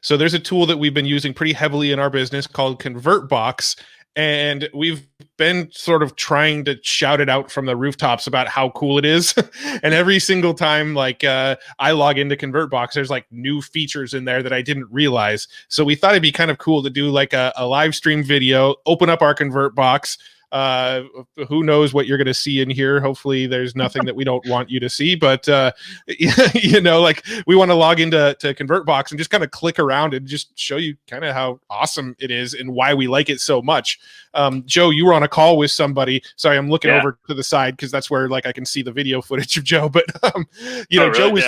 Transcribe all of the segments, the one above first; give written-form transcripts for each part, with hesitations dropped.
So there's a tool that we've been using pretty heavily in our business called Convertbox, and we've been sort of trying to shout it out from the rooftops about how cool it is. And every single time, like I log into Convertbox, there's like new features in there that I didn't realize. So we thought it'd be kind of cool to do like a live stream video, open up our Convertbox. uh who knows what you're going to see in here. Hopefully there's nothing that we don't want you to see, but like we want to log into Convertbox and just kind of click around and just show you kind of how awesome it is and why we like it so much. Joe, you were on a call with somebody. Sorry, I'm looking over to the side because that's where like I can see the video footage of Joe. But really?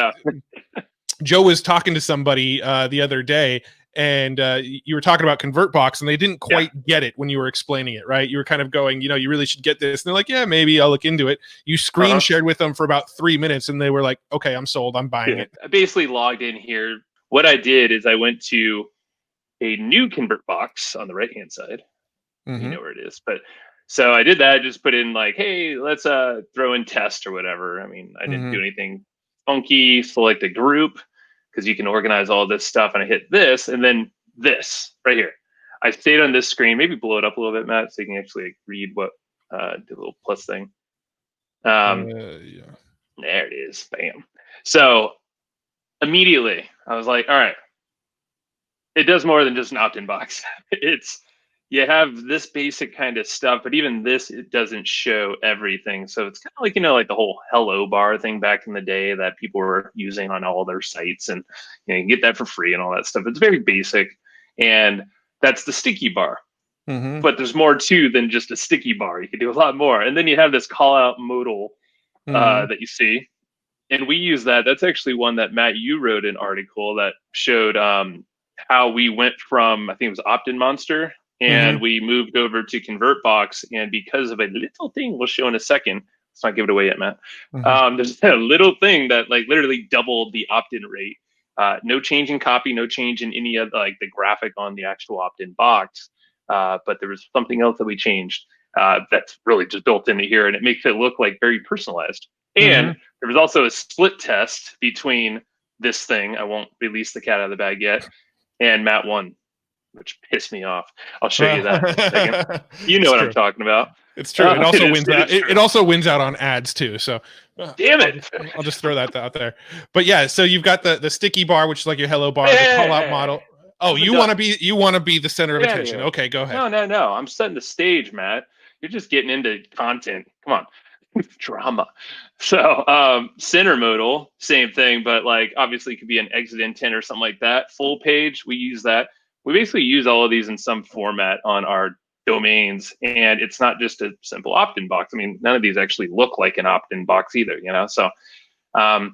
Joe was talking to somebody the other day, and you were talking about Convertbox, and they didn't quite get it when you were explaining it, right? You were kind of going, you really should get this. And they're like, yeah, maybe I'll look into it. You screen shared with them for about 3 minutes, and they were like, okay, I'm sold. I'm buying it. I basically logged in here. What I did is I went to a new Convertbox on the right-hand side. You know where it is. But so I did that. I just put in like, hey, let's throw in test or whatever. I mean, I didn't do anything funky. Select a group, because you can organize all this stuff, and I hit this, and then this right here. I stayed on this screen. Maybe blow it up a little bit, Matt, so you can actually read what the little plus thing. There it is. Bam. So immediately I was like, all right, it does more than just an opt-in box. You have this basic kind of stuff, but even this, it doesn't show everything. So it's kind of like, like the whole hello bar thing back in the day that people were using on all their sites, and you can get that for free and all that stuff. It's very basic, and that's the sticky bar. But there's more too than just a sticky bar. You can do a lot more. And then you have this call out modal that you see, and we use that. That's actually one that Matt, you wrote an article that showed how we went from, I think it was Opt-in Monster, and we moved over to Convertbox. And because of a little thing we'll show in a second, let's not give it away yet, Matt. There's a little thing that like literally doubled the opt-in rate. No change in copy, no change in any of like the graphic on the actual opt-in box. But there was something else that we changed that's really just built into here, and it makes it look like very personalized. And there was also a split test between this thing, I won't release the cat out of the bag yet, and Matt 1, which pissed me off. I'll show you that in a second. You know what I'm talking about. It's true. It also wins out. It also wins out on ads too. So damn it. I'll just throw that out there. But yeah, so you've got the sticky bar, which is like your hello bar, the call out model. Oh, you want to be the center of attention. Okay, go ahead. No. I'm setting the stage, Matt. You're just getting into content. Come on. Drama. So center modal, same thing, but like obviously it could be an exit intent or something like that. Full page, we use that. We basically use all of these in some format on our domains, and it's not just a simple opt-in box. I mean, none of these actually look like an opt-in box either, So, all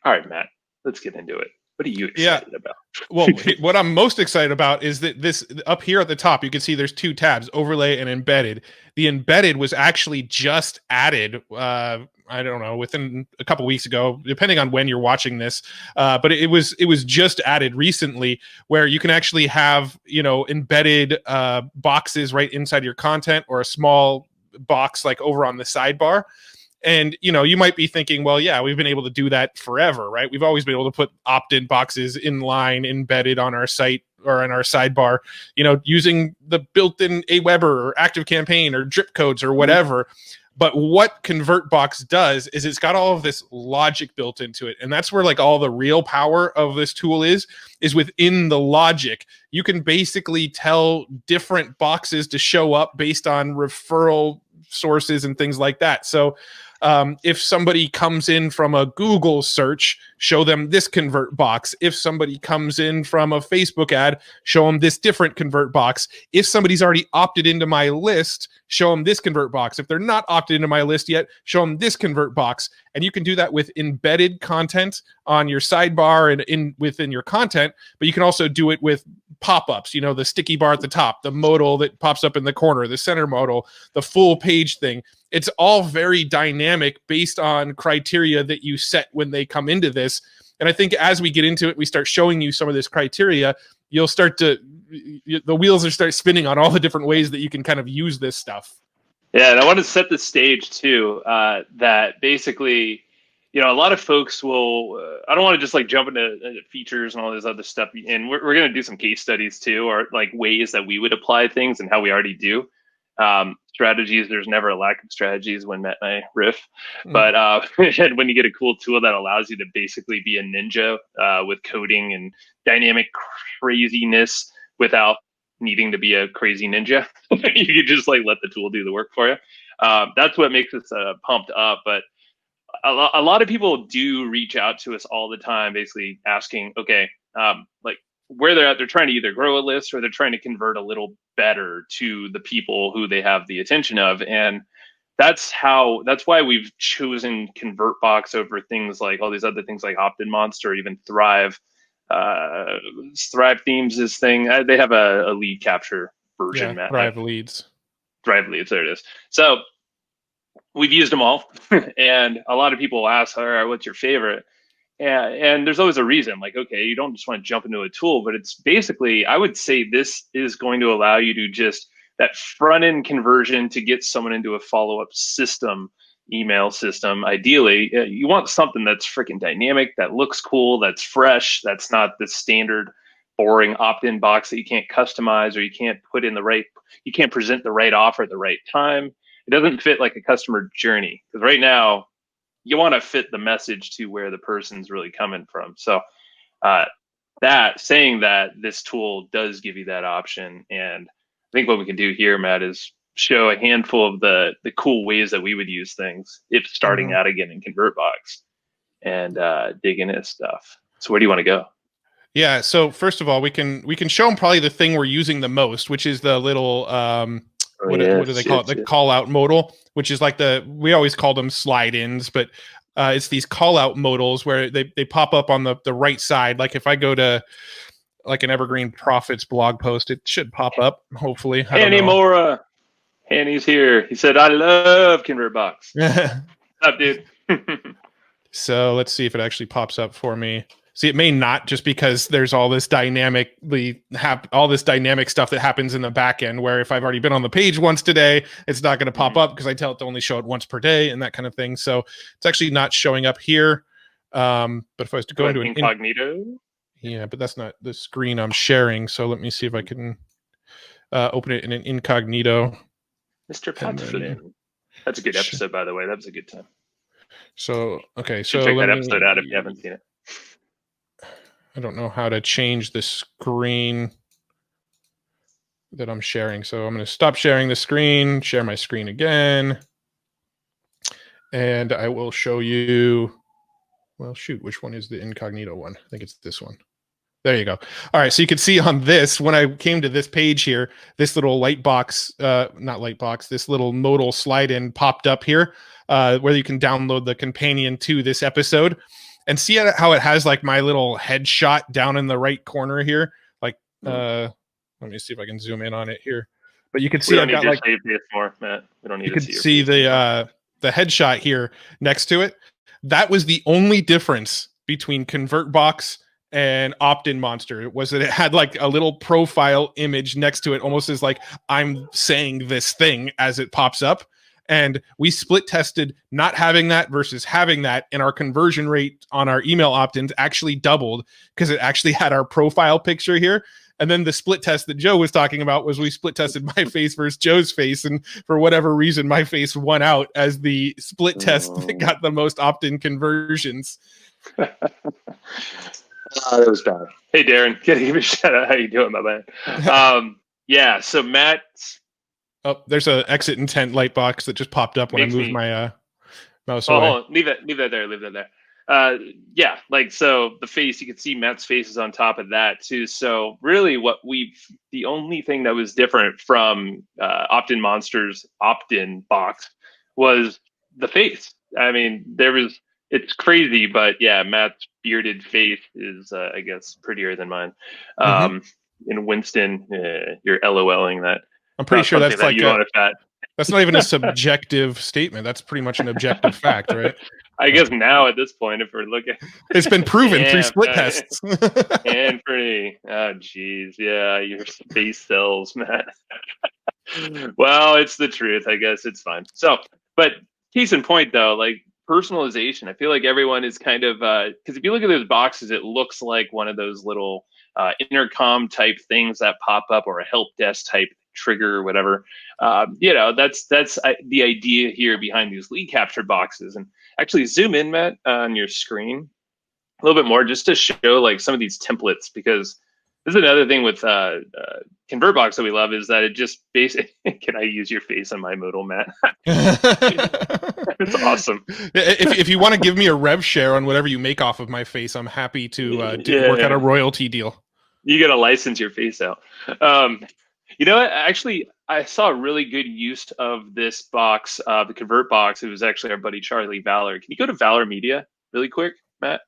right, Matt, let's get into it. What are you excited about? Well, what I'm most excited about is that this up here at the top, you can see there's 2 tabs, overlay and embedded. The embedded was actually just added, I don't know, within a couple weeks ago, depending on when you're watching this. But it was just added recently, where you can actually have, embedded boxes right inside your content, or a small box like over on the sidebar. And, you might be thinking, well, yeah, we've been able to do that forever, right? We've always been able to put opt-in boxes in line, embedded on our site or in our sidebar, using the built-in Aweber or ActiveCampaign or drip codes or whatever. But what Convertbox does is it's got all of this logic built into it. And that's where like all the real power of this tool is within the logic. You can basically tell different boxes to show up based on referral sources and things like that. So if somebody comes in from a Google search, show them this Convertbox. If somebody comes in from a Facebook ad, show them this different Convertbox. If somebody's already opted into my list, show them this Convertbox. If they're not opted into my list yet, show them this Convertbox. And you can do that with embedded content on your sidebar and within your content, but you can also do it with pop-ups, the sticky bar at the top, the modal that pops up in the corner, the center modal, the full page thing. It's all very dynamic based on criteria that you set when they come into this. And I think as we get into it, we start showing you some of this criteria, the wheels will start spinning on all the different ways that you can kind of use this stuff. Yeah, and I want to set the stage too, that basically a lot of folks will. I don't want to just like jump into features and all this other stuff, and we're going to do some case studies too, or like ways that we would apply things and how we already do. Strategies. There's never a lack of strategies when Matt and I riff, but and when you get a cool tool that allows you to basically be a ninja with coding and dynamic craziness without needing to be a crazy ninja, you can just like let the tool do the work for you. That's what makes us pumped up, but a lot of people do reach out to us all the time, basically asking, okay, like where they're at, they're trying to either grow a list or they're trying to convert a little better to the people who they have the attention of. And that's why we've chosen Convertbox over things like all these other things like Opt-in Monster, or even Thrive. Thrive Themes is thing. They have a lead capture version, Yeah, Matt. Thrive Leads. Thrive Leads, there it is. So we've used them all, and a lot of people ask, all right, what's your favorite? And there's always a reason, like, okay, you don't just want to jump into a tool, but it's basically, I would say this is going to allow you to just that front end conversion to get someone into a follow-up system, email system. Ideally, you want something that's freaking dynamic, that looks cool, that's fresh, that's not the standard boring opt-in box that you can't customize, or you can't put in you can't present the right offer at the right time. It doesn't fit like a customer journey, because right now you want to fit the message to where the person's really coming from. So saying that this tool does give you that option. And I think what we can do here, Matt, is show a handful of the cool ways that we would use things if starting out again in Convertbox, and dig into stuff. So where do you want to go? Yeah. So first of all, we can show them probably the thing we're using the most, which is the little what do they call it? The call out modal, which is like we always call them slide ins, but it's these call out modals where they pop up on the right side. Like if I go to like an Evergreen Profits blog post, it should pop up. Hopefully, Hanny Mora, Hanny's here. He said, "I love Convertbox." What's up, dude? So let's see if it actually pops up for me. See, it may not, just because there's all this dynamic stuff that happens in the back end, where if I've already been on the page once today, it's not going to pop up because I tell it to only show it once per day and that kind of thing. So it's actually not showing up here. But if I was to go into an incognito, yeah, but that's not the screen I'm sharing. So let me see if I can open it in an incognito. Mr. Pat Flynn. That's a good episode, by the way. That was a good time. So okay, so check that episode out if you haven't seen it. I don't know how to change the screen that I'm sharing. So I'm going to stop sharing the screen, share my screen again. And I will show you, well, shoot, which one is the incognito one? I think it's this one. There you go. All right. So you can see on this, when I came to this page here, this little this little modal slide in popped up here, where you can download the companion to this episode. And see how it has like my little headshot down in the right corner here. Like, let me see if I can zoom in on it here. But you can see I've got like more, Matt. We don't need. You can see the headshot here next to it. That was the only difference between Convertbox and Opt-in Monster, was that it had like a little profile image next to it, almost as like I'm saying this thing as it pops up. And we split tested not having that versus having that, and our conversion rate on our email opt-ins actually doubled because it actually had our profile picture here. And then the split test that Joe was talking about was we split tested my face versus Joe's face. And for whatever reason, my face won out as the split test that got the most opt-in conversions. That was bad. Hey, Darren, give me a shout out. How you doing, my man? Yeah, so Matt's... Oh, there's an exit intent light box that just popped up when I moved my mouse away. Hold on. Leave that there. Yeah, like, so the face, you can see Matt's face is on top of that too. So really the only thing that was different from Opt-in Monster's opt-in box was the face. I mean, it's crazy, but yeah, Matt's bearded face is, I guess, prettier than mine. And Winston, you're LOLing that. I'm pretty sure that's like that's not even a subjective statement. That's pretty much an objective fact, right? I guess now at this point, if we're looking, it's been proven through split tests. And pretty, oh geez, yeah, your face sells, man. Well, it's the truth. I guess it's fine. So, but case in point, though, like personalization. I feel like everyone is kind of because if you look at those boxes, it looks like one of those little intercom type things that pop up, or a help desk type trigger or whatever. That's the idea here behind these lead capture boxes. And actually, zoom in, Matt, on your screen a little bit more, just to show like some of these templates, because this is another thing with Convertbox that we love, is that it just basically can I use your face on my modal, Matt? It's awesome. If you want to give me a rev share on whatever you make off of my face, I'm happy to work out a royalty deal. You got to license your face out. You know what? Actually, I saw a really good use of this box, the Convertbox. It was actually our buddy Charlie Valor. Can you go to Valor Media really quick, Matt?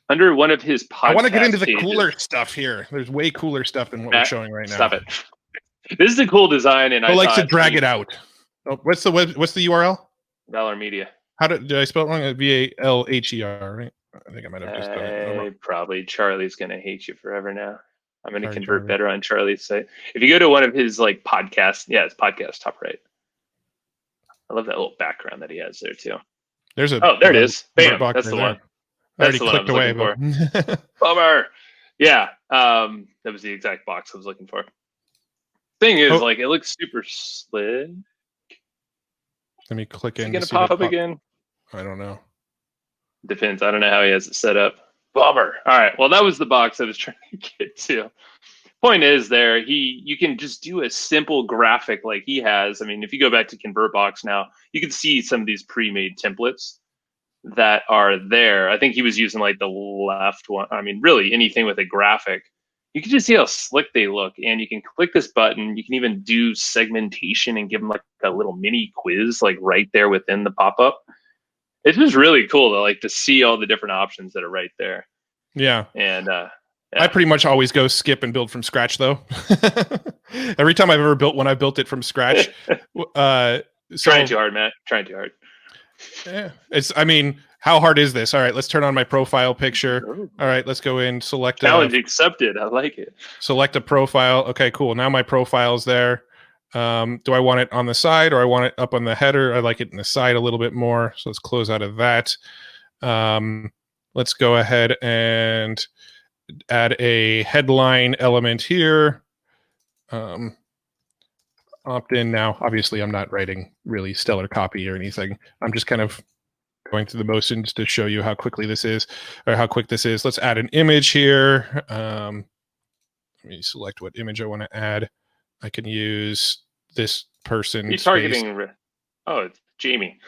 Under one of his podcasts, I want to get into the cooler stuff here. There's way cooler stuff than what we're showing right now. Stop it. This is a cool design, and I like to drag it out. Oh, what's the URL? Valor Media. How did I spell it wrong? VALHER, right? I think I might have just done it. Probably Charlie's gonna hate you forever now. I'm gonna convert Charlie. Better on Charlie's site. If you go to one of his like podcasts, it's podcast top right. I love that little background that he has there too. There it is. Bam. That's the one. That's the one I was looking for. Bummer. Yeah. That was the exact box I was looking for. Thing is, like, it looks super slick. Let me click in. Is it gonna pop up again? I don't know. Depends. I don't know how he has it set up. Bummer. All right. Well, that was the box I was trying to get to. Point is, you can just do a simple graphic like he has. I mean, if you go back to Convertbox now, you can see some of these pre-made templates that are there. I think he was using like the left one. I mean, really anything with a graphic. You can just see how slick they look, and you can click this button. You can even do segmentation and give them like a little mini quiz, like right there within the pop-up. It's just really cool to see all the different options that are right there. Yeah. And I pretty much always go skip and build from scratch, though. Every time I've ever built one, I built it from scratch. Trying too hard, Matt. Trying too hard. Yeah, how hard is this? All right, let's turn on my profile picture. All right, let's go in, select challenge accepted. I like it. Select a profile. Okay, cool. Now my profile's there. Do I want it on the side or I want it up on the header? I like it in the side a little bit more. So let's close out of that. Let's go ahead and add a headline element here. Opt in now. Obviously, I'm not writing really stellar copy or anything. I'm just kind of going through the motions to show you how quickly this is, or how quick this is. Let's add an image here. Let me select what image I want to add. I can use this person. He's targeting. Oh, it's Jamie.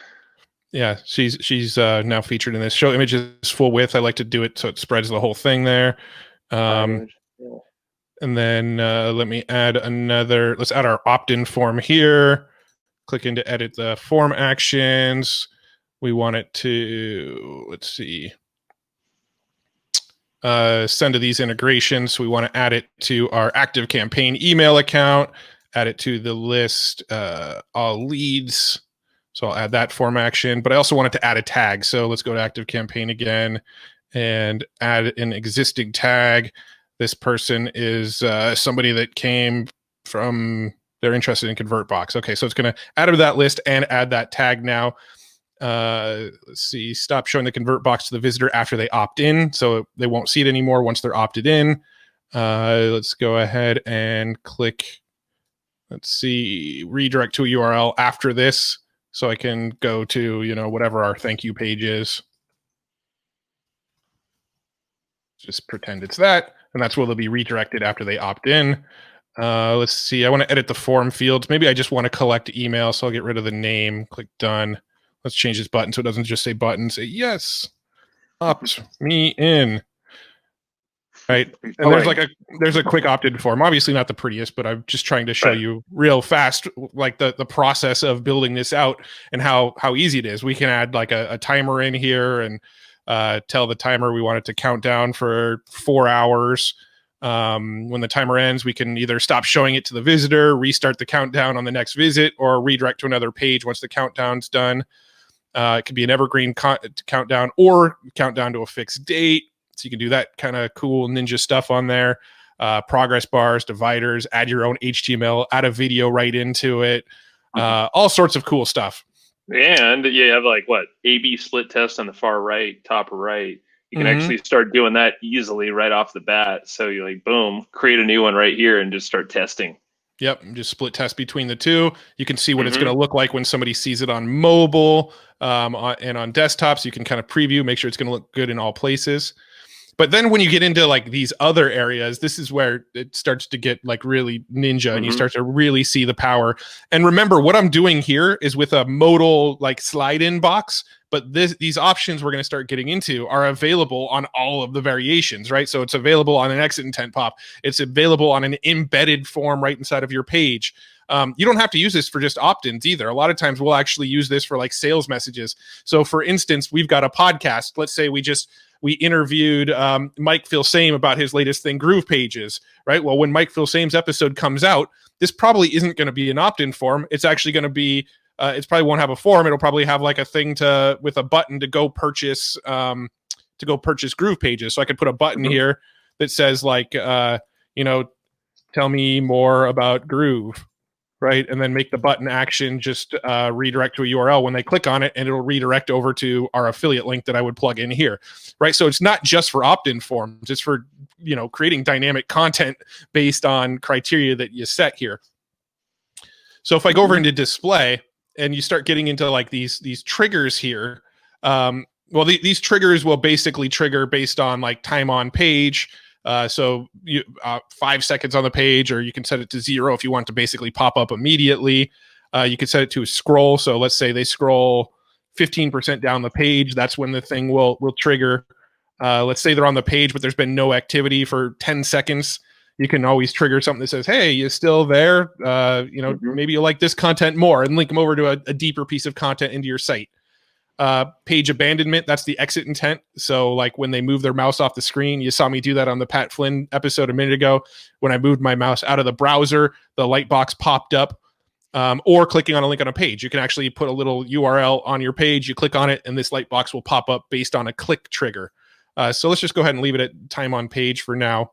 Yeah, she's now featured in this. Show images full width. I like to do it so it spreads the whole thing there. And then let me add another. Let's add our opt-in form here. Click in to edit the form actions. We want it to, let's see, send to these integrations. So we want to add it to our active campaign email account, add it to the list, all leads. So I'll add that form action, but I also wanted to add a tag. So let's go to active campaign again and add an existing tag. This person is somebody that came from, they're interested in Convertbox. Okay, so it's going to add to that list and add that tag now. Let's see, stop showing the Convertbox to the visitor after they opt in. So they won't see it anymore once they're opted in. Let's go ahead and click, let's see, redirect to a URL after this. So I can go to, whatever our thank you page is. Just pretend it's that. And that's where they'll be redirected after they opt in. Let's see. I want to edit the form fields. Maybe I just want to collect email. So I'll get rid of the name. Click done. Let's change this button so it doesn't just say button. Say yes. Opt me in. Right. And there's a quick opt-in form. Obviously not the prettiest, but I'm just trying to show you real fast, like the process of building this out and how easy it is. We can add like a timer in here and tell the timer we want it to count down for 4 hours. When the timer ends, we can either stop showing it to the visitor, restart the countdown on the next visit, or redirect to another page once the countdown's done. It could be an evergreen countdown or countdown to a fixed date. So you can do that kind of cool ninja stuff on there. Progress bars, dividers, add your own HTML, add a video right into it. All sorts of cool stuff. And you have like what, A/B split test on the far right, top right. You can Mm-hmm. actually start doing that easily right off the bat. So you like, boom, create a new one right here and just start testing. Yep, just split test between the two. You can see what it's going Mm-hmm. to look like when somebody sees it on mobile and on desktops. You can kind of preview, make sure it's going to look good in all places. But then when you get into like these other areas, this is where it starts to get like really ninja and you Mm-hmm. start to really see the power. And remember, what I'm doing here is with a modal like slide in box, but these options we're going to start getting into are available on all of the variations, right? So it's available on an exit intent pop. It's available on an embedded form right inside of your page. You don't have to use this for just opt-ins either. A lot of times we'll actually use this for like sales messages. So for instance, we've got a podcast. Let's say we interviewed Mike Filsame about his latest thing, Groove Pages, right? Well, when Mike Filsame's episode comes out, this probably isn't going to be an opt-in form. It's actually going to be, it probably won't have a form. It'll probably have like a thing with a button to go purchase Groove Pages. So I could put a button Mm-hmm. here that says like, tell me more about Groove, right? And then make the button action just redirect to a URL when they click on it, and it'll redirect over to our affiliate link that I would plug in here, right? So it's not just for opt-in forms, it's for, creating dynamic content based on criteria that you set here. So if I go over into display and you start getting into like these triggers here, these triggers will basically trigger based on like time on page. So 5 seconds on the page, or you can set it to 0 if you want to basically pop up immediately. You could set it to a scroll. So let's say they scroll 15% down the page. That's when the thing will trigger. Let's say they're on the page, but there's been no activity for 10 seconds. You can always trigger something that says, hey, you still there? Maybe you like this content more, and link them over to a deeper piece of content into your site. Page abandonment, that's the exit intent. So like when they move their mouse off the screen, you saw me do that on the Pat Flynn episode a minute ago. When I moved my mouse out of the browser, the light box popped up. Or clicking on a link on a page, you can actually put a little URL on your page, you click on it, and this light box will pop up based on a click trigger. So let's just go ahead and leave it at time on page for now.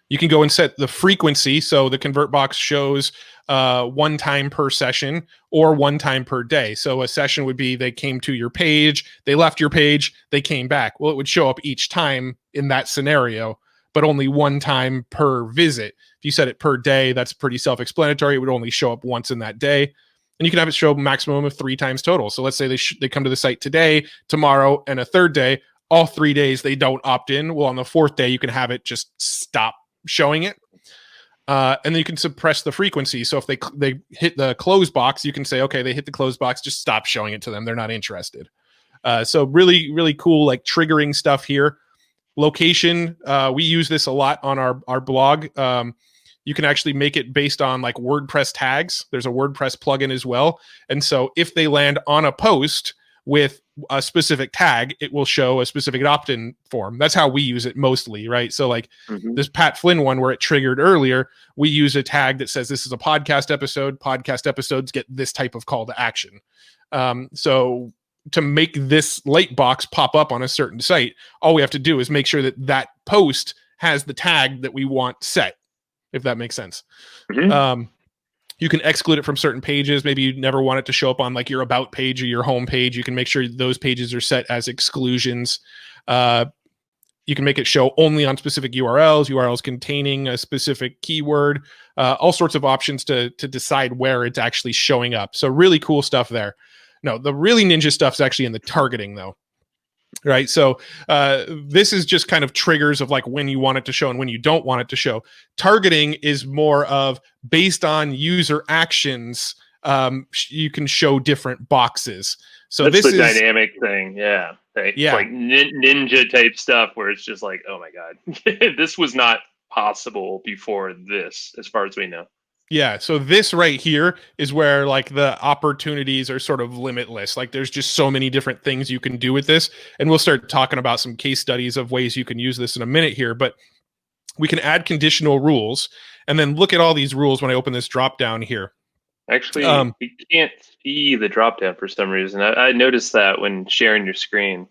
You can go and set the frequency. So the Convertbox shows 1 time per session or 1 time per day. So a session would be they came to your page, they left your page, they came back. Well, it would show up each time in that scenario, but only 1 time per visit. If you set it per day, that's pretty self-explanatory. It would only show up once in that day. And you can have it show a maximum of 3 times total. So let's say they come to the site today, tomorrow, and a third day. All 3 days they don't opt in. Well, on the 4th day, you can have it just stop showing it. And then you can suppress the frequency. So if they hit the close box, you can say, okay, they hit the close box, just stop showing it to them. They're not interested. So really, really cool, like triggering stuff here. Location, we use this a lot on our blog. You can actually make it based on like WordPress tags. There's a WordPress plugin as well. And so if they land on a post with a specific tag, it will show a specific opt-in form. That's how we use it mostly, right? So like this Pat Flynn one where it triggered earlier, we use a tag that says this is a podcast episode. Podcast episodes get this type of call to action. So to make this light box pop up on a certain site, all we have to do is make sure that that post has the tag that we want set, if that makes sense. You can exclude it from certain pages. Maybe you never want it to show up on like your about page or your home page. You can make sure those pages are set as exclusions. You can make it show only on specific URLs containing a specific keyword, all sorts of options to decide where it's actually showing up. So really cool stuff there. No, the really ninja stuff is actually in the targeting though. Right. So this is just kind of triggers of like when you want it to show and when you don't want it to show. Targeting is more of based on user actions. You can show different boxes. So that's this the is dynamic thing. Yeah. It's like ninja type stuff where it's just like, oh my God, this was not possible before this, as far as we know. Yeah, so this right here is where like the opportunities are sort of limitless. Like there's just so many different things you can do with this. And we'll start talking about some case studies of ways you can use this in a minute here, but we can add conditional rules and then look at all these rules when I open this drop down here. Actually, you can't see the drop down for some reason. I noticed that when sharing your screen.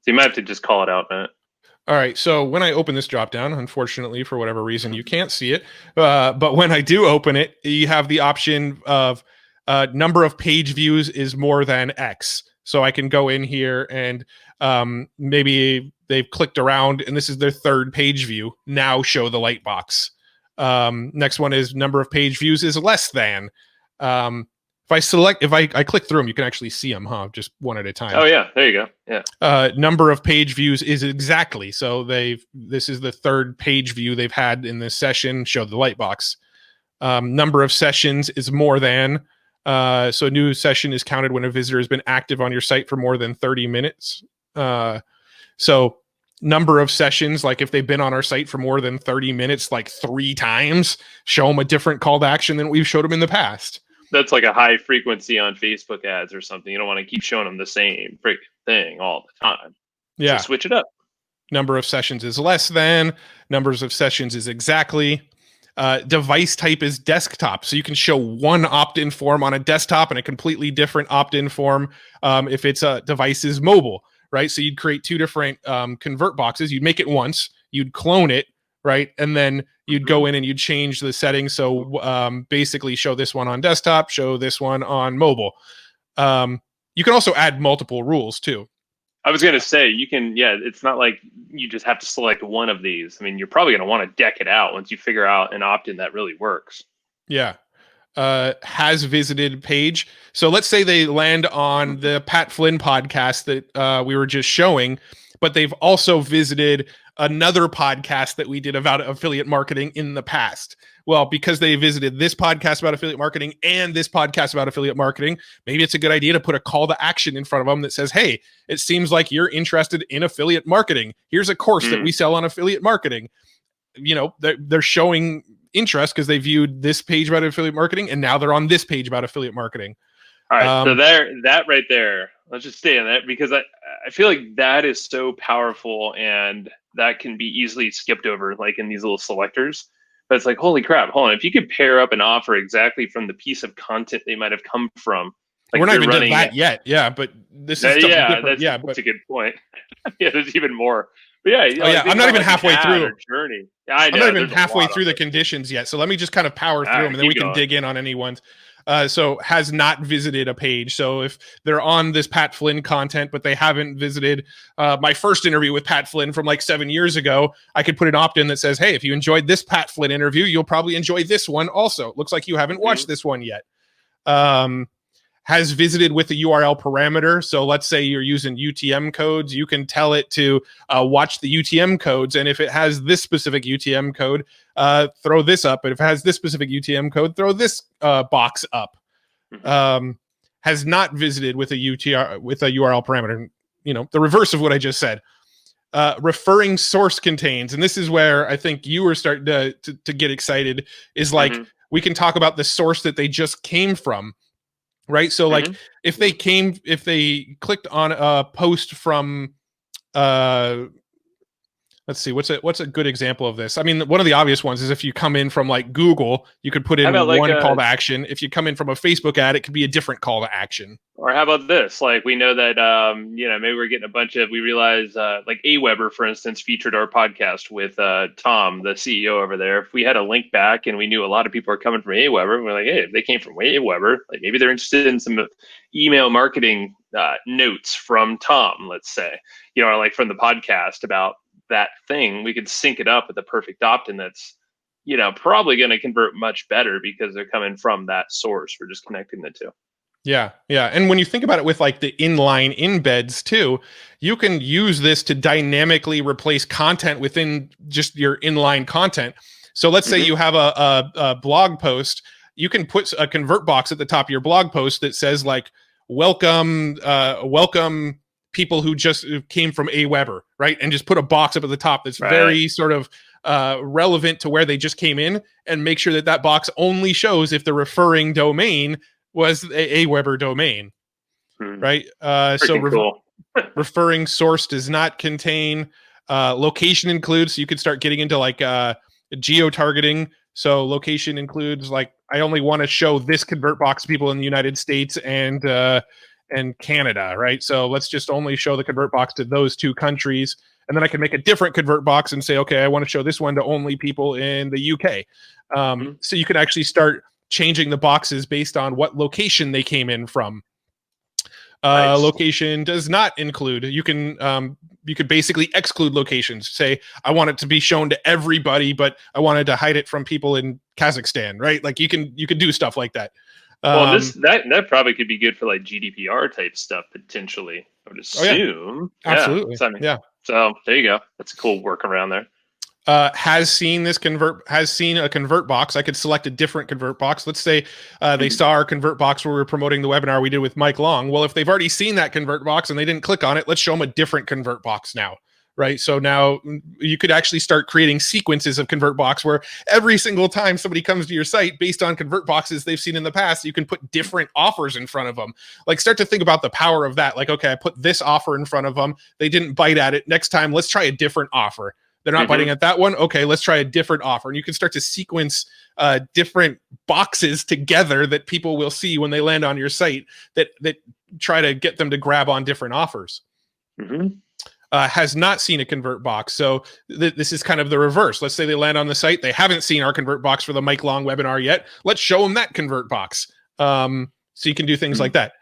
So you might have to just call it out, Matt. All right, so when I open this drop down, unfortunately, for whatever reason, you can't see it. But when I do open it, you have the option of Number of page views is more than X. So I can go in here and maybe they've clicked around and this is their third page view. Now show the light box. Next one is number of page views is less than. If I click through them, you can actually see them, just one at a time. Oh yeah, there you go. Yeah. Number of page views is exactly. So this is the third page view they've had in this session. Show the light box. Number of sessions is more than. So a new session is counted when a visitor has been active on your site for more than 30 minutes. So number of sessions, like if they've been on our site for more than 30 minutes, like 3 times, show them a different call to action than we've showed them in the past. That's like a high frequency on Facebook ads or something. You don't want to keep showing them the same freaking thing all the time. Yeah. So switch it up. Number of sessions is less than. Numbers of sessions is exactly. Device type is desktop. So you can show one opt-in form on a desktop and a completely different opt-in form if it's a device is mobile, right? So you'd create 2 different convert boxes. You'd make it once. You'd clone it, right? And then you'd go in and you'd change the settings. So basically show this one on desktop, show this one on mobile. You can also add multiple rules too. I was going to say, you can, it's not like you just have to select one of these. I mean, you're probably going to want to deck it out once you figure out an opt-in that really works. Yeah. Has visited page. So let's say they land on the Pat Flynn podcast that we were just showing, but they've also visited another podcast that we did about affiliate marketing in the past. Well, because they visited this podcast about affiliate marketing and this podcast about affiliate marketing, maybe it's a good idea to put a call to action in front of them that says, hey, it seems like you're interested in affiliate marketing. Here's a course that we sell on affiliate marketing. You know, they're showing interest because they viewed this page about affiliate marketing and now they're on this page about affiliate marketing. All right. So that right there, let's just stay on that because I feel like that is so powerful and that can be easily skipped over like in these little selectors. But it's like, holy crap, hold on. If you could pair up an offer exactly from the piece of content they might have come from. Like we're not even done that yet. Yeah, but this is different. That's a good point. Yeah, there's even more. But I'm not even halfway through. Journey. Yeah, I know, I'm not even halfway through the conditions yet. So let me just kind of power through them and then we can dig in on any ones. So has not visited a page. So if they're on this Pat Flynn content, but they haven't visited my first interview with Pat Flynn from like 7 years ago, I could put an opt-in that says, hey, if you enjoyed this Pat Flynn interview, you'll probably enjoy this one also. It looks like you haven't watched this one yet. Has visited with the URL parameter. So let's say you're using UTM codes. You can tell it to watch the UTM codes. And if it has this specific UTM code, throw this up. But if it has this specific UTM code, throw this box up. Has not visited with a URL parameter. You know, the reverse of what I just said. Referring source contains, and this is where I think you were starting to get excited, is like we can talk about the source that they just came from. Right. So like if they clicked on a post from, let's see, what's a good example of this? I mean, one of the obvious ones is if you come in from like Google, you could put in one call to action. If you come in from a Facebook ad, it could be a different call to action. Or how about this? Like we know that, maybe we're getting we realize like Aweber, for instance, featured our podcast with Tom, the CEO over there. If we had a link back and we knew a lot of people are coming from Aweber, we're like, hey, if they came from Aweber, like maybe they're interested in some email marketing notes from Tom, let's say, or like from the podcast about that thing, we could sync it up with the perfect opt-in that's, probably going to convert much better because they're coming from that source. We're just connecting the two. Yeah. And when you think about it with like the inline embeds too, you can use this to dynamically replace content within just your inline content. So let's say you have a blog post, you can put a convert box at the top of your blog post that says like, welcome people who just came from Aweber, right? And just put a box up at the top that's very sort of relevant to where they just came in, and make sure that box only shows if the referring domain was a Aweber domain, right? So cool. Referring source does not contain. Location includes, so you could start getting into like geo-targeting. So location includes like, I only want to show this convert box to people in the United States and Canada, right? So let's just only show the convert box to those 2 countries. And then I can make a different convert box and say, okay, I want to show this one to only people in the UK. So you can actually start changing the boxes based on what location they came in from. Nice. Location does not include. You could basically exclude locations. Say, I want it to be shown to everybody, but I wanted to hide it from people in Kazakhstan, right? Like you can do stuff like that. Well, that probably could be good for like GDPR type stuff potentially. I would Oh yeah, assume. absolutely. So, Yeah. So there you go. That's a cool workaround there. Has seen a Convertbox. I could select a different Convertbox. Let's say they saw our Convertbox where we were promoting the webinar we did with Mike Long. Well, if they've already seen that Convertbox and they didn't click on it, let's show them a different Convertbox now, right? So now you could actually start creating sequences of Convertbox where every single time somebody comes to your site based on Convertboxes they've seen in the past, you can put different offers in front of them. Like start to think about the power of that. Like, okay, I put this offer in front of them. They didn't bite at it. Next time, let's try a different offer. They're not biting at that one. Okay, let's try a different offer. And you can start to sequence different boxes together that people will see when they land on your site that try to get them to grab on different offers. Has not seen a Convertbox. So this is kind of the reverse. Let's say they land on the site. They haven't seen our Convertbox for the Mike Long webinar yet. Let's show them that Convertbox. So you can do things like that.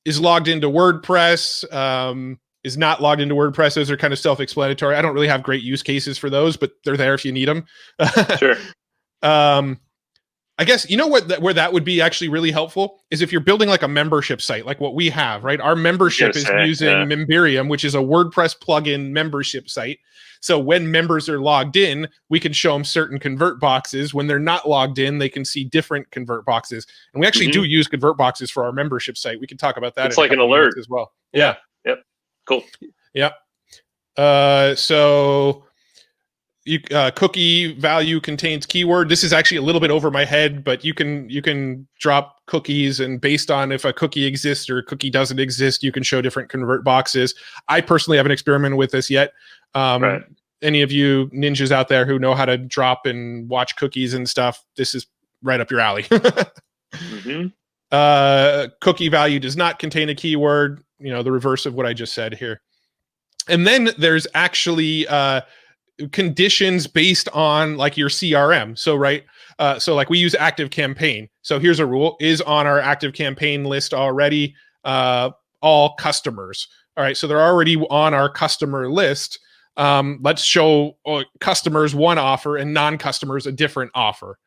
Is logged into WordPress. Is not logged into WordPress. Those are kind of self-explanatory. I don't really have great use cases for those, but they're there if you need them. Sure. I guess, you know what, where that would be actually really helpful is if you're building like a membership site, like what we have, right? Our membership is using Memberium, which is a WordPress plugin membership site. So when members are logged in, we can show them certain Convertboxes. When they're not logged in, they can see different Convertboxes. And we actually do use Convertboxes for our membership site. We can talk about that. It's like an alert as well. Yeah. Yep. Cool. Yep. So cookie value contains keyword. This is actually a little bit over my head, but you can drop cookies, and based on if a cookie exists or a cookie doesn't exist, you can show different Convertboxes. I personally haven't experimented with this yet. Right. Any of you ninjas out there who know how to drop and watch cookies and stuff, this is right up your alley. Cookie value does not contain a keyword, the reverse of what I just said here. And then there's actually conditions based on like your CRM. So, right. So like we use ActiveCampaign. So here's a rule: is on our ActiveCampaign list already all customers. All right. So they're already on our customer list. Let's show customers one offer and non-customers a different offer.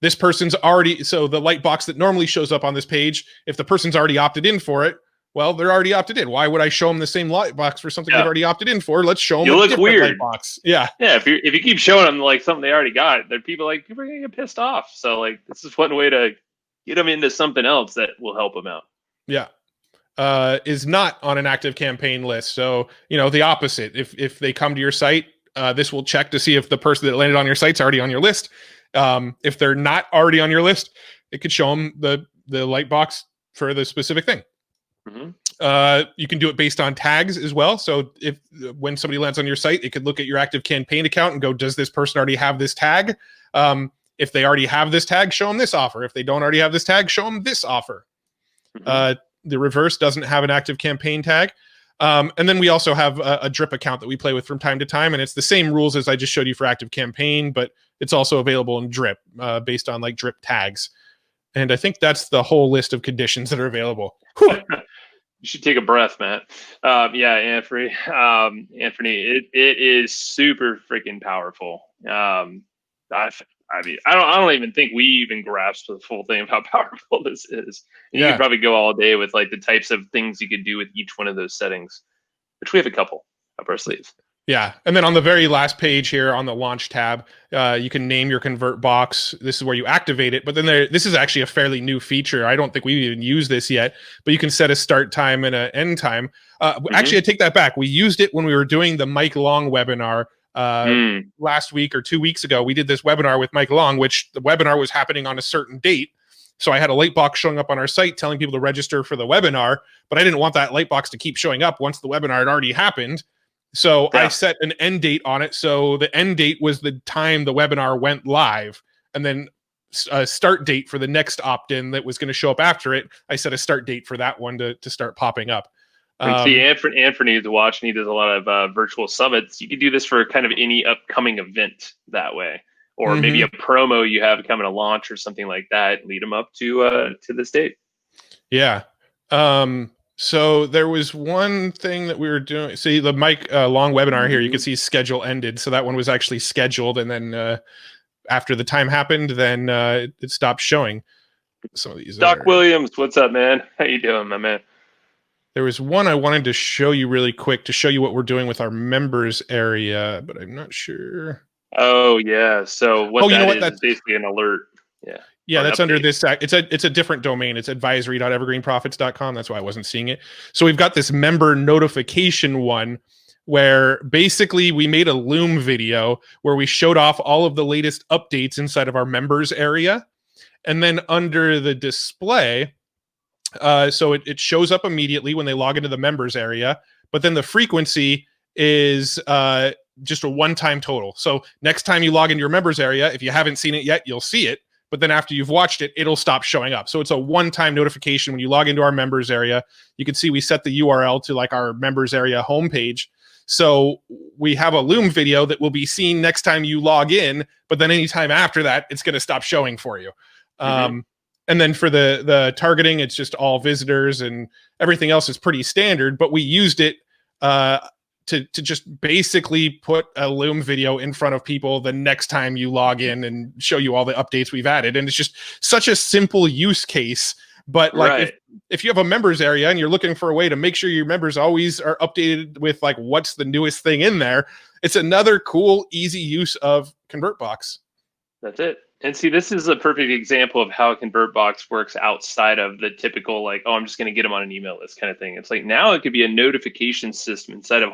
This person's already, so the light box that normally shows up on this page, if the person's already opted in for it, well, they're already opted in. Why would I show them the same light box for something they've already opted in for? Let's show them a different light box. Yeah. Yeah. If you keep showing them like something they already got, there are people like, people are gonna get pissed off. So like, this is one way to get them into something else that will help them out. Yeah. Is not on an ActiveCampaign list. So, the opposite. If they come to your site, this will check to see if the person that landed on your site's already on your list. If they're not already on your list, it could show them the light box for the specific thing. You can do it based on tags as well. So when somebody lands on your site, it could look at your ActiveCampaign account and go, does this person already have this tag? If they already have this tag, show them this offer. If they don't already have this tag, show them this offer. The reverse doesn't have an ActiveCampaign tag. And then we also have a drip account that we play with from time to time. And it's the same rules as I just showed you for ActiveCampaign, but it's also available in drip based on like drip tags. And I think that's the whole list of conditions that are available. You should take a breath, Matt. Yeah, Anthony. Anthony, it is super freaking powerful. I mean, I don't even think we even grasp the full thing of how powerful this is. And you could probably go all day with like the types of things you could do with each one of those settings, which we have a couple up our sleeves. Yeah. And then on the very last page here on the launch tab, you can name your Convertbox. This is where you activate it. But then this is actually a fairly new feature. I don't think we even used this yet, but you can set a start time and an end time. Actually, I take that back. We used it when we were doing the Mike Long webinar last week or 2 weeks ago. We did this webinar with Mike Long, which the webinar was happening on a certain date. So I had a light box showing up on our site telling people to register for the webinar, but I didn't want that light box to keep showing up once the webinar had already happened. So I set an end date on it. So the end date was the time the webinar went live, and then a start date for the next opt-in that was going to show up after it. I set a start date for that one to start popping up. And see, Anthony is watching. He does a lot of virtual summits. You could do this for kind of any upcoming event that way. or maybe a promo you have coming to launch or something like that. Lead them up to this date. Yeah. So there was one thing that we were doing. See the Mike long webinar here. You can see schedule ended. So that one was actually scheduled, and then after the time happened, then it stopped showing. Some of these. Doc Williams, what's up, man? How you doing, my man? There was one I wanted to show you really quick to show you what we're doing with our members area, but I'm not sure. Oh yeah. So what that's basically an alert. Yeah. Yeah, that's under this. It's a different domain. It's advisory.evergreenprofits.com. That's why I wasn't seeing it. So we've got this member notification one where basically we made a Loom video where we showed off all of the latest updates inside of our members area. And then under the display, so it shows up immediately when they log into the members area, but then the frequency is just a one-time total. So next time you log into your members area, if you haven't seen it yet, you'll see it. But then after you've watched it, it'll stop showing up. So it's a one-time notification when you log into our members area. You can see we set the URL to like our members area homepage. So we have a Loom video that will be seen next time you log in, but then anytime after that, it's going to stop showing for you. And then for the targeting, it's just all visitors, and everything else is pretty standard, but we used it to just basically put a Loom video in front of people the next time you log in and show you all the updates we've added. And it's just such a simple use case. But like if you have a members area and you're looking for a way to make sure your members always are updated with like what's the newest thing in there, it's another cool, easy use of Convertbox. That's it. And see, this is a perfect example of how Convertbox works outside of the typical, like, oh, I'm just going to get them on an email list kind of thing. It's like now it could be a notification system inside of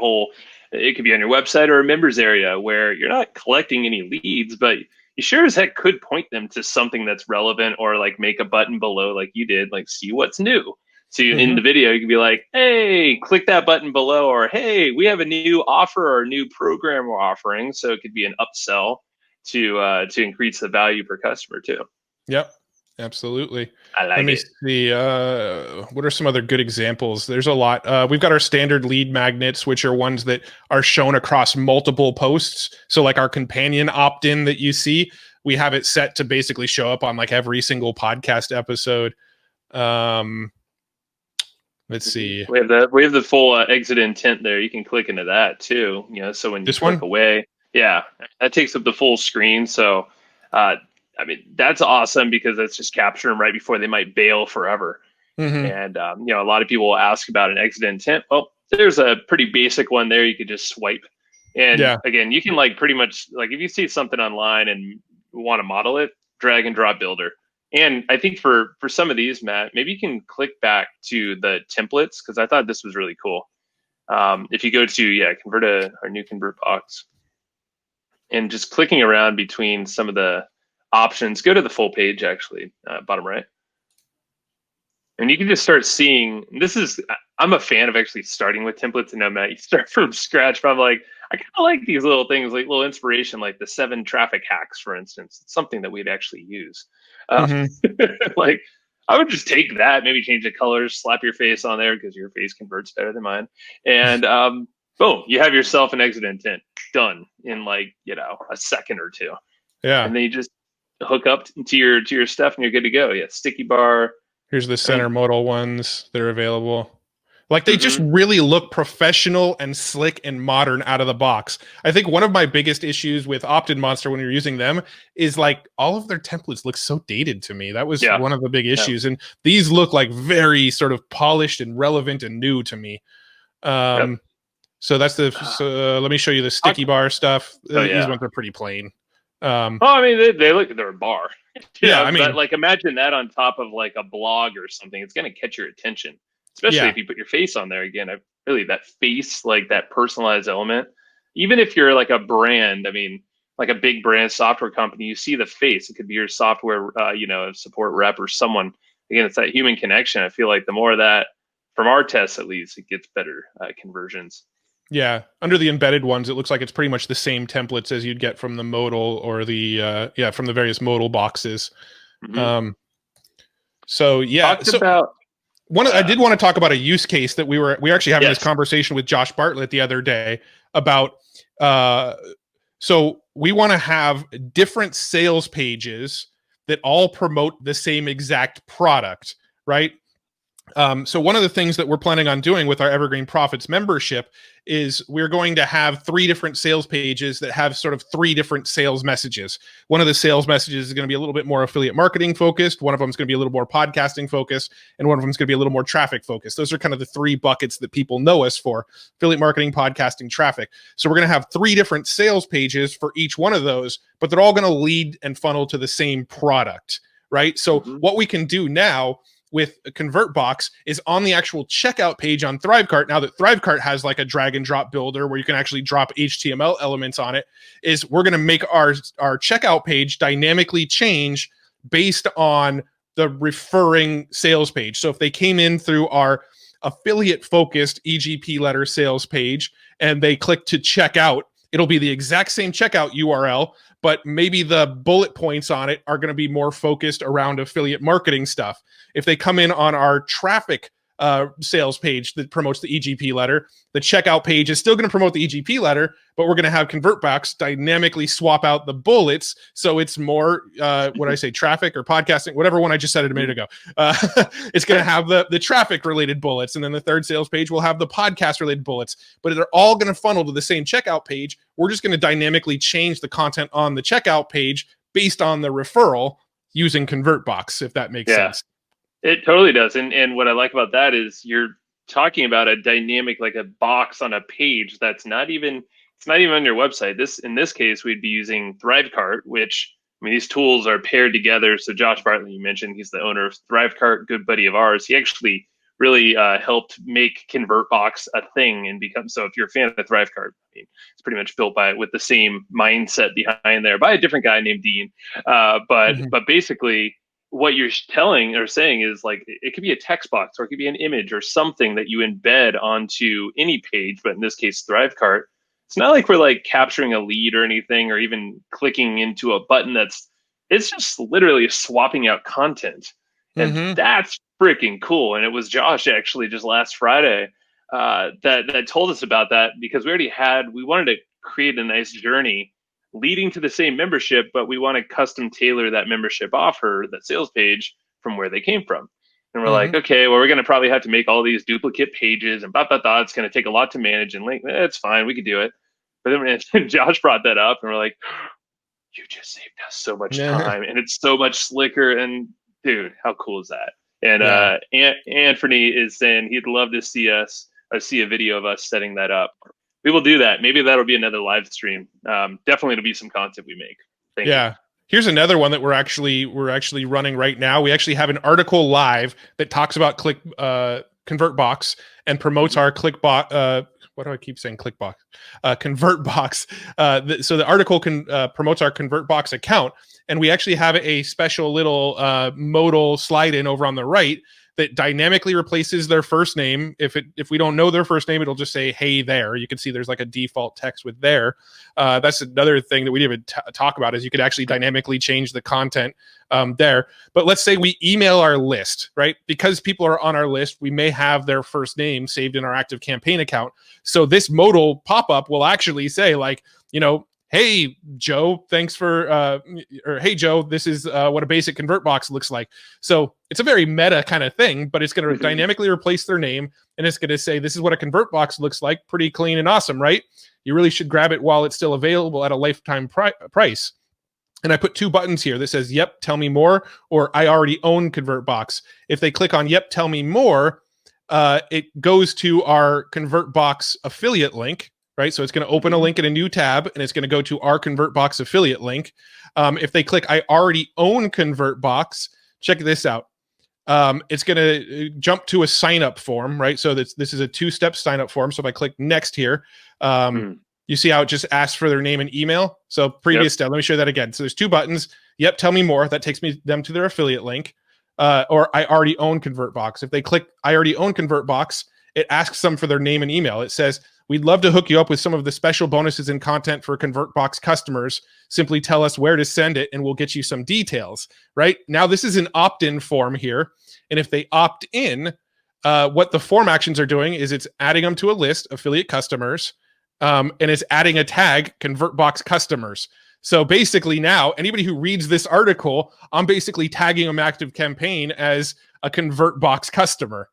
it could be on your website or a members area where you're not collecting any leads, but you sure as heck could point them to something that's relevant, or like make a button below like you did, like see what's new. So in the video, you can be like, hey, click that button below, or hey, we have a new offer or a new program we're offering. So it could be an upsell to increase the value per customer too. Yep, absolutely. I like Let me see. What are some other good examples? There's a lot. We've got our standard lead magnets, which are ones that are shown across multiple posts. So like our companion opt-in that you see, we have it set to basically show up on like every single podcast episode. Let's see. We have the full exit intent there. You can click into that too. So when you click away. Yeah, that takes up the full screen. So, I mean, that's awesome because that's just capturing them right before they might bail forever. And, a lot of people will ask about an exit intent. Well, there's a pretty basic one there. You could just swipe. And again, you can like pretty much like if you see something online and want to model it, drag and drop builder. And I think for some of these, Matt, maybe you can click back to the templates because I thought this was really cool. If you go to, our new Convertbox. And just clicking around between some of the options, go to the full page, actually, bottom right. And you can just start seeing, I'm a fan of actually starting with templates. And no, Matt, you start from scratch, but I'm like, I kind of like these little things, like little inspiration, like the 7 traffic hacks, for instance. It's something that we'd actually use. Like, I would just take that, maybe change the colors, slap your face on there because your face converts better than mine. And boom, you have yourself an exit intent done in like, a second or two. Yeah. And then you just hook up to your stuff and you're good to go. Yeah. Sticky bar. Here's the center modal ones that are available. Like they just really look professional and slick and modern out of the box. I think one of my biggest issues with Opt-in Monster when you're using them is like all of their templates look so dated to me. That was one of the big issues. And these look like very sort of polished and relevant and new to me. So that's let me show you the sticky bar stuff. These ones are pretty plain. I mean, they're a bar. I mean, but like imagine that on top of like a blog or something. It's going to catch your attention, especially if you put your face on there. Again, really that face, like that personalized element. Even if you're like a brand, I mean, like a big brand software company, you see the face. It could be your software, support rep or someone. Again, it's that human connection. I feel like the more of that, from our tests at least, it gets better conversions. Yeah, under the embedded ones, it looks like it's pretty much the same templates as you'd get from the modal or the from the various modal boxes. I did want to talk about a use case that we actually having this conversation with Josh Bartlett the other day about. So we want to have different sales pages that all promote the same exact product, right? So one of the things that we're planning on doing with our Evergreen Profits membership is we're going to have 3 different sales pages that have sort of 3 different sales messages. One of the sales messages is going to be a little bit more affiliate marketing focused. One of them is going to be a little more podcasting focused. And one of them is going to be a little more traffic focused. Those are kind of the 3 buckets that people know us for: affiliate marketing, podcasting, traffic. So we're going to have 3 different sales pages for each one of those, but they're all going to lead and funnel to the same product, right? So what we can do now with Convertbox is on the actual checkout page on Thrivecart. Now that Thrivecart has like a drag and drop builder where you can actually drop HTML elements on it, is we're going to make our checkout page dynamically change based on the referring sales page. So if they came in through our affiliate focused EGP letter sales page and they click to check out, it'll be the exact same checkout URL, but maybe the bullet points on it are going to be more focused around affiliate marketing stuff. If they come in on our traffic sales page that promotes the EGP letter, the checkout page is still going to promote the EGP letter, but we're going to have Convertbox dynamically swap out the bullets. So it's more, what I say, traffic or podcasting, whatever one I just said it a minute ago. It's going to have the traffic related bullets. And then the third sales page will have the podcast related bullets, but they're all going to funnel to the same checkout page. We're just going to dynamically change the content on the checkout page based on the referral using Convertbox, if that makes sense. It totally does. And what I like about that is you're talking about a dynamic, like a box on a page that's not even, it's not even on your website. In this case, we'd be using Thrivecart, which, I mean, these tools are paired together. So Josh Bartlett, you mentioned, he's the owner of Thrivecart, good buddy of ours. He actually really helped make Convertbox a thing and become, so if you're a fan of Thrivecart, I mean, it's pretty much built with the same mindset behind there by a different guy named Dean. But basically, what you're telling or saying is like it could be a text box or it could be an image or something that you embed onto any page, but in this case Thrivecart, it's not like we're like capturing a lead or anything or even clicking into a button. It's just literally swapping out content, and that's freaking cool. And it was Josh actually just last Friday that told us about that, because we wanted to create a nice journey leading to the same membership, but we want to custom tailor that membership offer, that sales page, from where they came from. And we're like, okay, well, we're going to probably have to make all these duplicate pages and it's going to take a lot to manage and link. It's fine. We could do it. But then when Josh brought that up and we're like, you just saved us so much time and it's so much slicker. And dude, how cool is that? And Anthony is saying he'd love to see a video of us setting that up. We will do that. Maybe that'll be another live stream. Definitely it'll be some content we make. Thank you. Here's another one that we're actually running right now. We actually have an article live that talks about Convertbox and promotes our Convertbox. So the article promotes our Convertbox account, and we actually have a special little modal slide in over on the right that dynamically replaces their first name. If we don't know their first name, it'll just say, hey there. You can see there's like a default text with there. That's another thing that we didn't even talk about, is you could actually dynamically change the content there. But let's say we email our list, right? Because people are on our list, we may have their first name saved in our active campaign account. So this modal pop-up will actually say like, hey, Joe, thanks for, or hey, Joe, this is what a basic Convertbox looks like. So it's a very meta kind of thing, but it's going to dynamically replace their name. And it's going to say, this is what a Convertbox looks like. Pretty clean and awesome, right? You really should grab it while it's still available at a lifetime price. And I put 2 buttons here that says, yep, tell me more, or I already own Convertbox. If they click on, yep, tell me more, it goes to our Convertbox affiliate link. Right, so it's going to open a link in a new tab, and it's going to go to our Convertbox affiliate link. If they click, I already own Convertbox, check this out. It's going to jump to a sign-up form, right? So this is a 2-step sign-up form. So if I click next here, you see how it just asks for their name and email. So previous step, let me show that again. So there's 2 buttons. Yep, tell me more. That takes them to their affiliate link. Or I already own Convertbox. If they click, I already own Convertbox, it asks them for their name and email. It says, we'd love to hook you up with some of the special bonuses and content for Convertbox customers. Simply tell us where to send it and we'll get you some details, right? Now, this is an opt-in form here. And if they opt in, what the form actions are doing is it's adding them to a list of affiliate customers. and it's adding a tag Convertbox customers. So basically now anybody who reads this article, I'm basically tagging them active campaign as a Convertbox customer.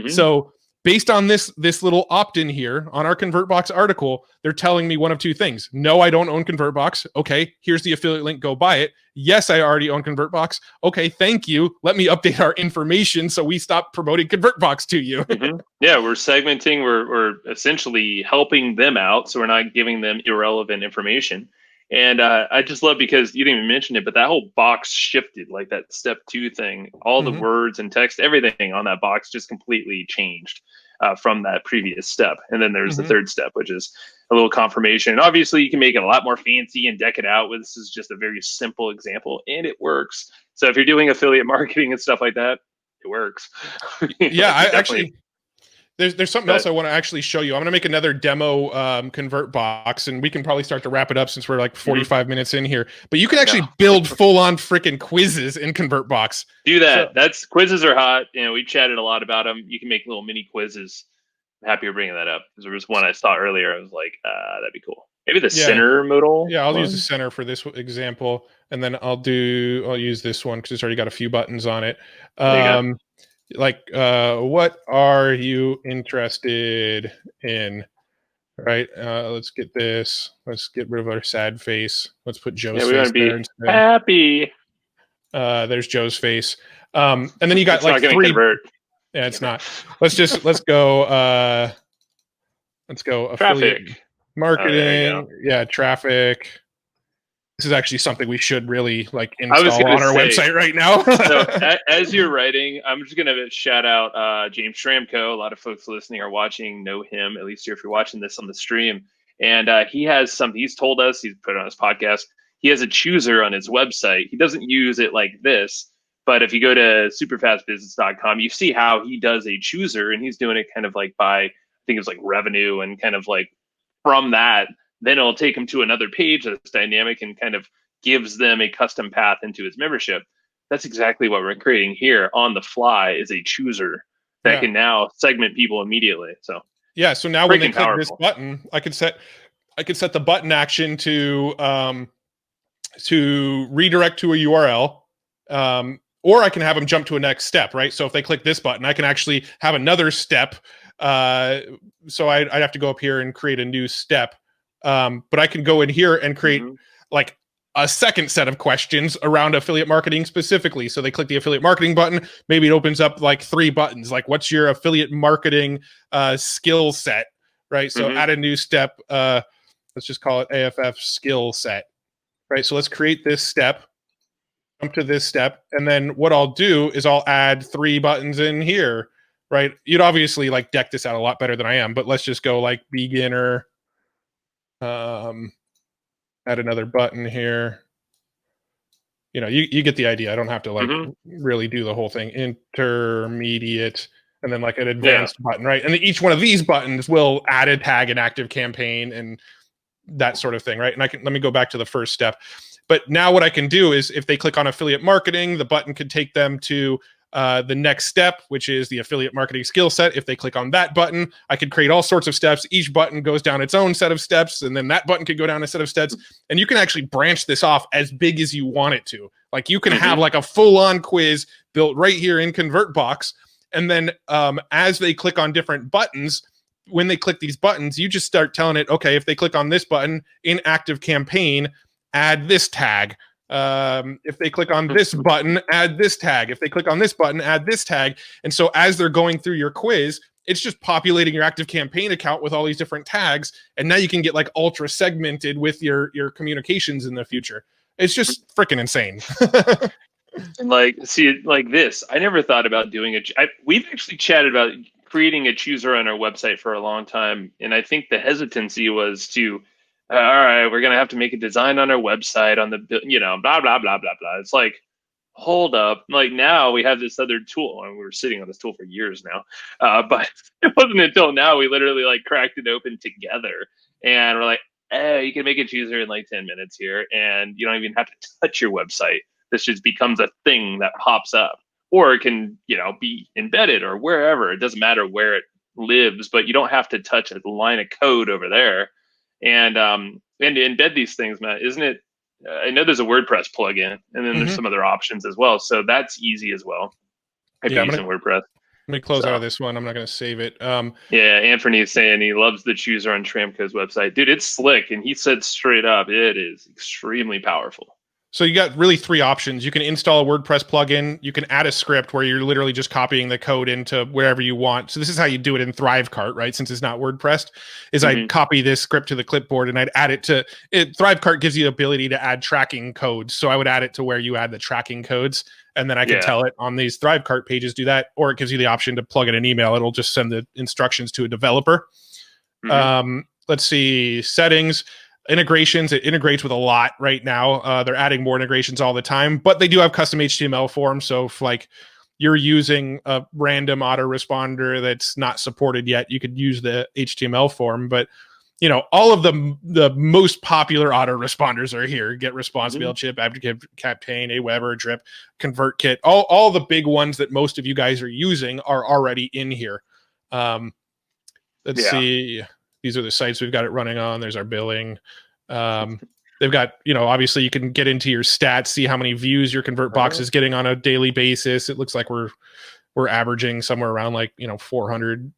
So based on this little opt-in here on our Convertbox article, they're telling me one of two things. No, I don't own Convertbox. Okay, here's the affiliate link. Go buy it. Yes, I already own Convertbox. Okay, thank you. Let me update our information so we stop promoting Convertbox to you. Yeah, we're segmenting. We're essentially helping them out, so we're not giving them irrelevant information. And I just love, because you didn't even mention it, but that whole box shifted, like that step 2 thing. All the words and text, everything on that box just completely changed from that previous step. And then there's the third step, which is a little confirmation. And obviously, you can make it a lot more fancy and deck it out. This is just a very simple example, and it works. So if you're doing affiliate marketing and stuff like that, it works. Yeah, I actually. There's something else I want to actually show you. I'm going to make another demo Convertbox, and we can probably start to wrap it up since we're like 45 minutes in here. But you can actually build full-on freaking quizzes in Convertbox. Do that. That's quizzes are hot. We chatted a lot about them. You can make little mini quizzes. I'm happy you're bringing that up, because there was one I saw earlier. I was like, that'd be cool. Maybe the center modal. Yeah, I'll use the center for this example, and then I'll use this one because it's already got a few buttons on it. Like, what are you interested in? Right. Let's get this. Let's get rid of our sad face. Let's put Joe's face there instead. Happy. There's Joe's face. And then you got it's like 3. Convert. Yeah, it's not. Let's go. Let's go. Affiliate traffic marketing. Yeah, traffic. This is actually something we should really like install on our website right now. So as you're writing, I'm just going to shout out James Schramko. A lot of folks listening or watching know him, at least if you're watching this on the stream. And he has something he's told us, he's put it on his podcast. He has a chooser on his website. He doesn't use it like this, but if you go to superfastbusiness.com, you see how he does a chooser, and he's doing it kind of like by, I think it's like revenue, and kind of like from that, then it'll take them to another page that's dynamic and kind of gives them a custom path into his membership. That's exactly what we're creating here on the fly, is a chooser that can now segment people immediately. So yeah, so now when they click this button, I could set the button action to redirect to a URL, or I can have them jump to a next step, right? So if they click this button, I can actually have another step. So I'd have to go up here and create a new step. But I can go in here and create like a second set of questions around affiliate marketing specifically. So they click the affiliate marketing button. Maybe it opens up like 3 buttons. Like, what's your affiliate marketing skill set, right? So add a new step. Let's just call it AFF skill set, right? So let's create this step, jump to this step. And then what I'll do is I'll add 3 buttons in here, right? You'd obviously like deck this out a lot better than I am, but let's just go like beginner. Add another button here. You know, you get the idea. I don't have to like really do the whole thing. Intermediate, and then like an advanced button, right? And each one of these buttons will add a tag, an active campaign, and that sort of thing, right? And let me go back to the first step. But now what I can do is, if they click on affiliate marketing, the button could take them to the next step, which is the affiliate marketing skill set. If they click on that button, I could create all sorts of steps. Each button goes down its own set of steps, and then that button could go down a set of steps. And you can actually branch this off as big as you want it to. Like, you can have like a full-on quiz built right here in Convertbox. And then as they click on different buttons, when they click these buttons, you just start telling it, okay, if they click on this button in active campaign, add this tag. If they click on this button, add this tag. If they click on this button, add this tag. And so as they're going through your quiz, it's just populating your active campaign account with all these different tags. And now you can get like ultra segmented with your communications in the future. It's just freaking insane. And like, see, like this, I never thought about doing it. We've actually chatted about creating a chooser on our website for a long time. And I think the hesitancy was to, all right, we're going to have to make a design on our website on the, blah, blah, blah, blah, blah. It's like, hold up. Like, now we have this other tool, and we were sitting on this tool for years now. But it wasn't until now we literally like cracked it open together, and we're like, oh, you can make a chooser in like 10 minutes here, and you don't even have to touch your website. This just becomes a thing that pops up, or it can, be embedded or wherever. It doesn't matter where it lives, but you don't have to touch a line of code over there. And to embed these things, Matt, isn't it? I know there's a WordPress plugin, and then there's some other options as well. So that's easy as well if Yeah, you're using WordPress. let me close out So of this one. I'm not going to save it. yeah, Anthony's saying he loves the chooser on Tramco's website. Dude, it's slick, and he said straight up, it is extremely powerful. So you got really three options. You can install a WordPress plugin. You can add a script where you're literally just copying the code into wherever you want. So this is how you do it in Thrivecart, right? Since it's not WordPress, is I'd copy this script to the clipboard and I'd add it to it. Thrivecart gives you the ability to add tracking codes. So I would add it to where you add the tracking codes. And then I can tell it on these Thrivecart pages, do that. Or it gives you the option to plug in an email. It'll just send the instructions to a developer. Let's see, settings. Integrations, it integrates with a lot right now. They're adding more integrations all the time, but they do have custom HTML forms. So if like you're using a random autoresponder that's not supported yet, you could use the HTML form. But you know, all of the most popular autoresponders are here. Get Response, Mailchimp, Advocate Campaign, Aweber, Drip, ConvertKit. All the big ones that most of you guys are using are already in here. Let's see. These are the sites we've got it running on. There's our billing. They've got, you know, obviously you can get into your stats, see how many views your Convertbox is getting on a daily basis. It looks like we're averaging somewhere around like, you know, 400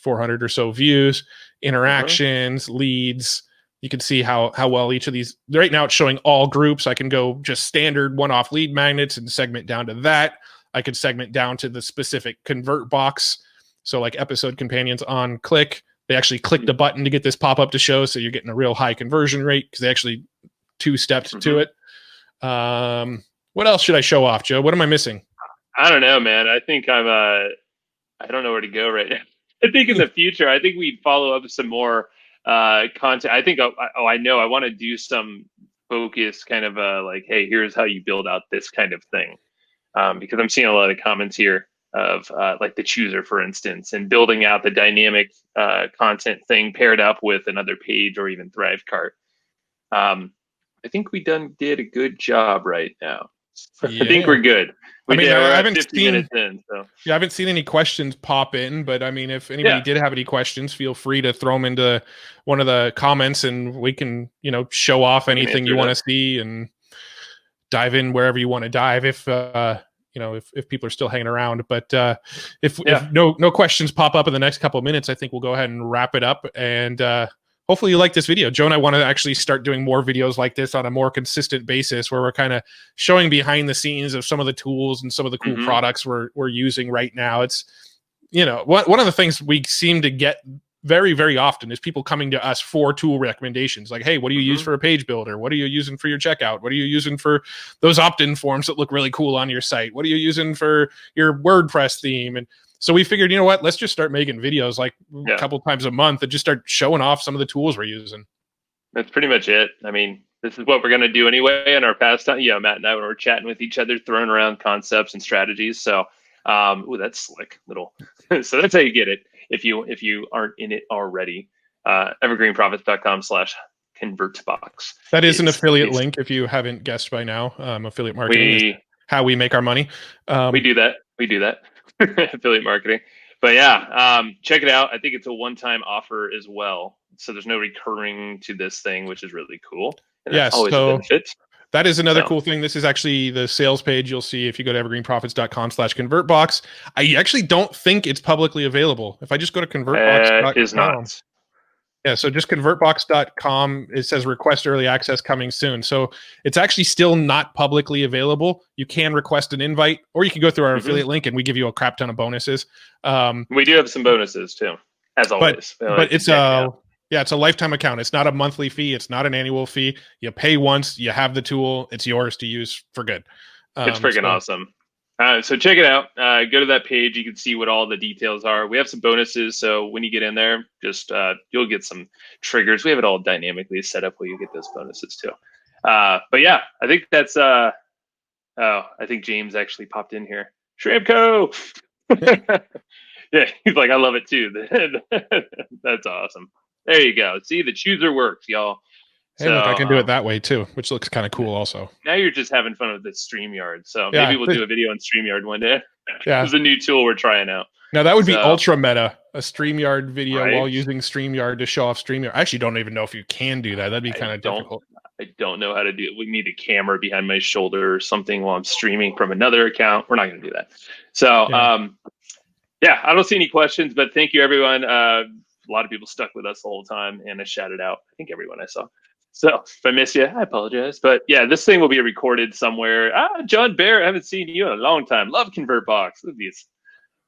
or so views, interactions, leads. You can see how well each of these, right now it's showing all groups. I can go just standard one-off lead magnets and segment down to that. I could segment down to the specific Convertbox. So like episode companions on click. They actually clicked a button to get this pop-up to show, so you're getting a real high conversion rate because they actually two-stepped to it. What else should I show off, Joe? What am I missing? I don't know, man. I think I don't know where to go right now. I think in the future, I think we'd follow up with some more content. I think, I know, I want to do some focus kind of like, hey, here's how you build out this kind of thing. Because I'm seeing a lot of comments here of like the chooser, for instance, and building out the dynamic content thing paired up with another page or even Thrivecart. I think we did a good job right now. Yeah. I think we're good. I mean, we're I at haven't 50 minutes in. So yeah, I haven't seen any questions pop in, but I mean, if anybody did have any questions, feel free to throw them into one of the comments, and we can, you know, show off anything you want to see and dive in wherever you want to dive. If you know, if people are still hanging around, but if no questions pop up in the next couple of minutes, I think we'll go ahead and wrap it up. And hopefully you like this video. Joe and I want to actually start doing more videos like this on a more consistent basis, where we're kind of showing behind the scenes of some of the tools and some of the cool products we're using right now. It's, you know, one of the things we seem to get very, very often is people coming to us for tool recommendations. Like, hey, what do you use for a page builder? What are you using for your checkout? What are you using for those opt-in forms that look really cool on your site? What are you using for your WordPress theme? And so we figured, you know what, let's just start making videos like a couple times a month and just start showing off some of the tools we're using. That's pretty much it. I mean, this is what we're going to do anyway in our past time. Yeah, Matt and I, when we're chatting with each other, throwing around concepts and strategies. So, ooh, that's slick little. So that's how you get it. If you aren't in it already, evergreenprofits.com/convertbox. That is an affiliate link. If you haven't guessed by now, affiliate marketing is how we make our money. We do that. Affiliate marketing. But yeah, check it out. I think it's a one-time offer as well. So there's no recurring to this thing, which is really cool. And that's always a benefit. That is another cool thing. This is actually the sales page you'll see if you go to evergreenprofits.com/convertbox. I actually don't think it's publicly available. If I just go to convertbox.com. It is not. Yeah, so just convertbox.com, it says request early access coming soon. So it's actually still not publicly available. You can request an invite, or you can go through our affiliate link and we give you a crap ton of bonuses. We do have some bonuses too, as always. But it's it's a lifetime account. It's not a monthly fee. It's not an annual fee. You pay once, you have the tool. It's yours to use for good. It's freaking awesome. So check it out. Go to that page. You can see what all the details are. We have some bonuses. So when you get in there, just you'll get some triggers. We have it all dynamically set up where you get those bonuses too. But yeah, I think that's I think James actually popped in here. Shramco. Yeah, he's like, I love it too. That's awesome. There you go. See, the chooser works, y'all. Hey, look, I can do it that way too, which looks kind of cool also. Now you're just having fun with the StreamYard. So maybe we'll do a video on StreamYard one day. Yeah. This is a new tool we're trying out. Now that would be So, ultra meta, a StreamYard video right? while using StreamYard to show off StreamYard. I actually don't even know if you can do that. That'd be kind of difficult. I don't know how to do it. We need a camera behind my shoulder or something while I'm streaming from another account. We're not going to do that. So, yeah, I don't see any questions, but thank you, everyone. A lot of people stuck with us the whole time, and I shouted out, I think, everyone I saw. So if I miss you, I apologize. But yeah, this thing will be recorded somewhere. John Bear, I haven't seen you in a long time. Love Convertbox. Look at these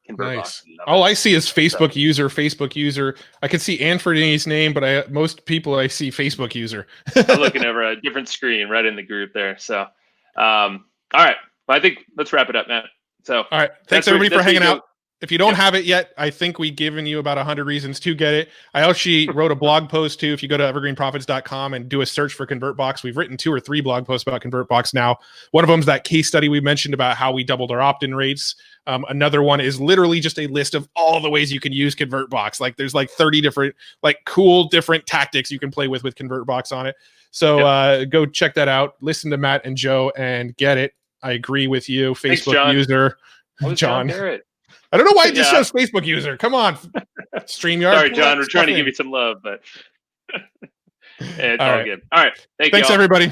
Convertbox. Nice. All I see is Facebook user. I can see Anthony's name, but most people I see Facebook user. I'm looking over a different screen right in the group there. So, all right. Well, I think let's wrap it up, Matt. So, all right. Thanks everybody for hanging out. If you don't have it yet, I think we've given you about 100 reasons to get it. I actually wrote a blog post too. If you go to evergreenprofits.com and do a search for Convertbox, we've written 2 or 3 blog posts about Convertbox now. One of them is that case study we mentioned about how we doubled our opt-in rates. Another one is literally just a list of all the ways you can use Convertbox. Like there's like 30 different, like cool different tactics you can play with Convertbox on it. So go check that out. Listen to Matt and Joe and get it. I agree with you. Facebook Thanks, user, John Barrett. I don't know why it just shows Facebook user. Come on, StreamYard. Sorry, John. We're trying to give you some love, but it's all good. All right. Thanks, everybody.